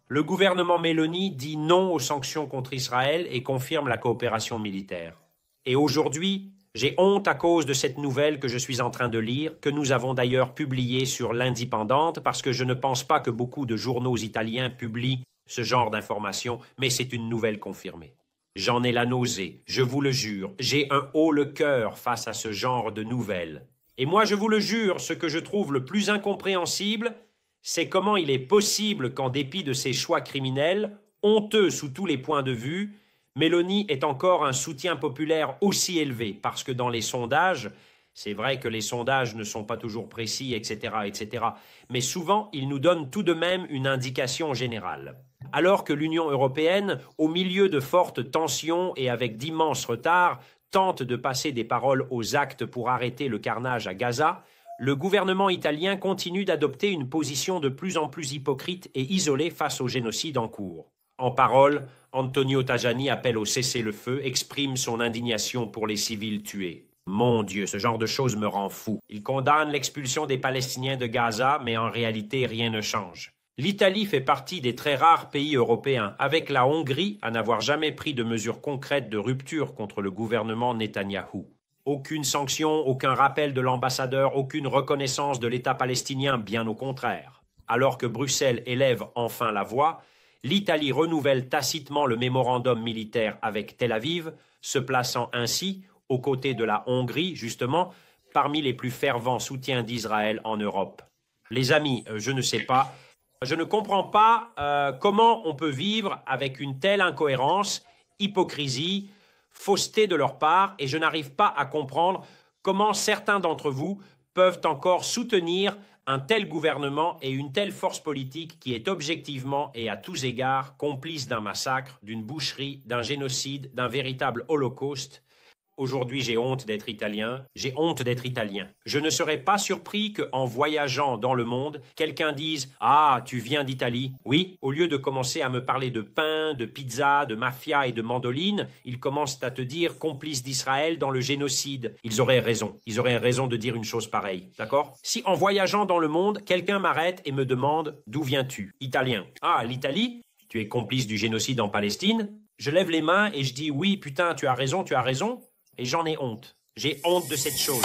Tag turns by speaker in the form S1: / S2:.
S1: Le gouvernement Meloni dit non aux sanctions contre Israël et confirme la coopération militaire. Et aujourd'hui, j'ai honte à cause de cette nouvelle que je suis en train de lire, que nous avons d'ailleurs publiée sur l'Indépendante, parce que je ne pense pas que beaucoup de journaux italiens publient ce genre d'informations, mais c'est une nouvelle confirmée. J'en ai la nausée, je vous le jure, j'ai un haut le cœur face à ce genre de nouvelles. Et moi, je vous le jure, ce que je trouve le plus incompréhensible, c'est comment il est possible qu'en dépit de ses choix criminels, honteux sous tous les points de vue, Meloni ait encore un soutien populaire aussi élevé, parce que dans les sondages, c'est vrai que les sondages ne sont pas toujours précis, etc., mais souvent, ils nous donnent tout de même une indication générale. Alors que l'Union européenne, au milieu de fortes tensions et avec d'immenses retards, tente de passer des paroles aux actes pour arrêter le carnage à Gaza, le gouvernement italien continue d'adopter une position de plus en plus hypocrite et isolée face au génocide en cours. En parole, Antonio Tajani appelle au cessez-le-feu, exprime son indignation pour les civils tués. Mon Dieu, ce genre de choses me rend fou. Il condamne l'expulsion des Palestiniens de Gaza, mais en réalité, rien ne change. L'Italie fait partie des très rares pays européens, avec la Hongrie, à n'avoir jamais pris de mesures concrètes de rupture contre le gouvernement Netanyahou. Aucune sanction, aucun rappel de l'ambassadeur, aucune reconnaissance de l'État palestinien, bien au contraire. Alors que Bruxelles élève enfin la voix, l'Italie renouvelle tacitement le mémorandum militaire avec Tel Aviv, se plaçant ainsi, aux côtés de la Hongrie, justement, parmi les plus fervents soutiens d'Israël en Europe. Les amis, je ne sais pas, je ne comprends pas comment on peut vivre avec une telle incohérence, hypocrisie, fausseté de leur part, et je n'arrive pas à comprendre comment certains d'entre vous peuvent encore soutenir un tel gouvernement et une telle force politique qui est objectivement et à tous égards complice d'un massacre, d'une boucherie, d'un génocide, d'un véritable holocauste. Aujourd'hui, j'ai honte d'être italien, j'ai honte d'être italien. Je ne serais pas surpris qu'en voyageant dans le monde, quelqu'un dise « Ah, tu viens d'Italie ?» Oui, au lieu de commencer à me parler de pain, de pizza, de mafia et de mandoline, ils commencent à te dire complice d'Israël dans le génocide. Ils auraient raison de dire une chose pareille, d'accord? Si en voyageant dans le monde, quelqu'un m'arrête et me demande « D'où viens-tu » Italien. Ah, l'Italie? Tu es complice du génocide en Palestine? Je lève les mains et je dis « Oui, putain, tu as raison. » Et j'en ai honte. J'ai honte de cette chose.